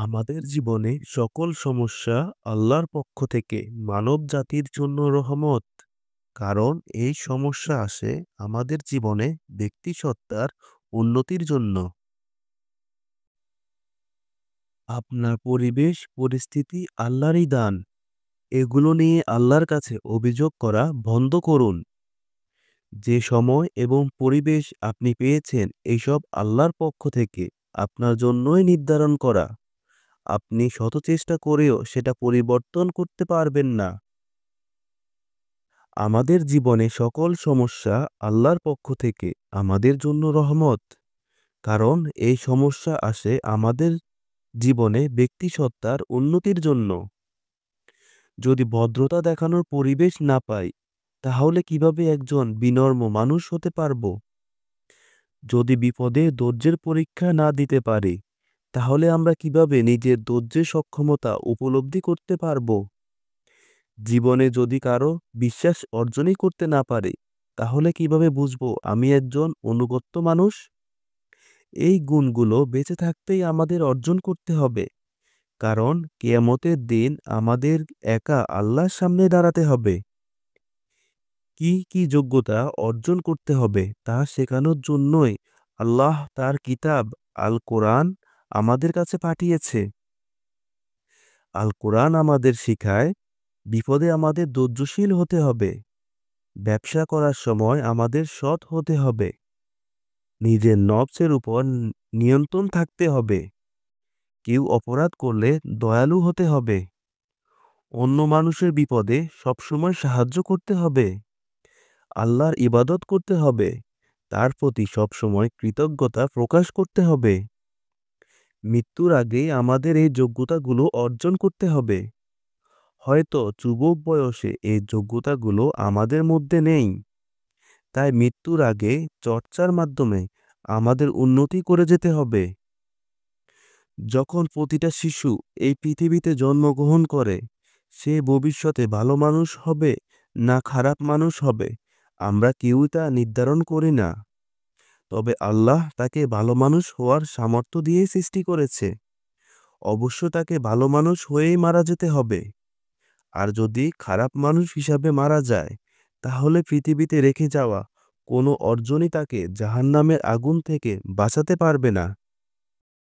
আমাদের জীবনে সকল সমস্যা আল্লাহর পক্ষ থেকে মানব জাতির জন্য রহমত। কারণ এই সমস্যা আসে আমাদের জীবনে ব্যক্তিসত্তার উন্নতির জন্য। আপনার পরিবেশ পরিস্থিতি আল্লাহরই দান। এগুলো নিয়ে আল্লাহর কাছে অভিযোগ করা বন্ধ করুন। যে সময় এবং পরিবেশ আপনি পেয়েছেন এইসব আল্লাহর পক্ষ থেকে আপনার জন্যই নির্ধারণ করা। আপনি শত চেষ্টা করেও সেটা পরিবর্তন করতে পারবেন না। আমাদের জীবনে সকল সমস্যা আল্লাহর পক্ষ থেকে আমাদের জন্য রহমত। কারণ এই সমস্যা আসে আমাদের জীবনে ব্যক্তিসত্তার উন্নতির জন্য। যদি ভদ্রতা দেখানোর পরিবেশ না পাই, তাহলে কিভাবে একজন বিনম্র মানুষ হতে পারব? যদি বিপদে ধৈর্যের পরীক্ষা না দিতে পারি, তাহলে আমরা কিভাবে নিজের ধৈর্যের সক্ষমতা উপলব্ধি করতে পারব? জীবনে যদি কারো বিশ্বাস অর্জনই করতে না পারি, তাহলে কিভাবে বুঝবো আমি একজন অনুগত মানুষ? এই গুণগুলো বেঁচে থাকতেই আমাদের অর্জন করতে হবে। কারণ কিয়ামতের দিন আমাদের একা আল্লাহর সামনে দাঁড়াতে হবে। কি কি যোগ্যতা অর্জন করতে হবে তা শেখানোর জন্যই আল্লাহ তার কিতাব আল কোরআন আমাদের কাছে পাঠিয়েছে। আল কোরআন আমাদের শিখায় বিপদে আমাদের ধৈর্যশীল হতে হবে। ব্যবসা করার সময় আমাদের সৎ হতে হবে। নিজের নফসের উপর নিয়ন্ত্রণ থাকতে হবে। কেউ অপরাধ করলে দয়ালু হতে হবে। অন্য মানুষের বিপদে সবসময় সাহায্য করতে হবে। আল্লাহর ইবাদত করতে হবে। তার প্রতি সবসময় কৃতজ্ঞতা প্রকাশ করতে হবে। মৃত্যুর আগে আমাদের এই যোগ্যতাগুলো অর্জন করতে হবে। হয়তো যুবক বয়সে এই যোগ্যতাগুলো আমাদের মধ্যে নেই। তাই মৃত্যুর আগে চর্চার মাধ্যমে আমাদের উন্নতি করে যেতে হবে। যখন প্রতিটা শিশু এই পৃথিবীতে জন্মগ্রহণ করে, সে ভবিষ্যতে ভালো মানুষ হবে না খারাপ মানুষ হবে, আমরা কেউই তা নির্ধারণ করি না। তবে আল্লাহ তাকে ভালো মানুষ হওয়ার সামর্থ্য দিয়ে সৃষ্টি করেছে। অবশ্য তাকে ভালো মানুষ হয়েই মারা যেতে হবে। আর যদি খারাপ মানুষ হিসাবে মারা যায়, তাহলে পৃথিবীতে রেখে যাওয়া কোনো অর্জনই তাকে জাহান্নামের আগুন থেকে বাঁচাতে পারবে না।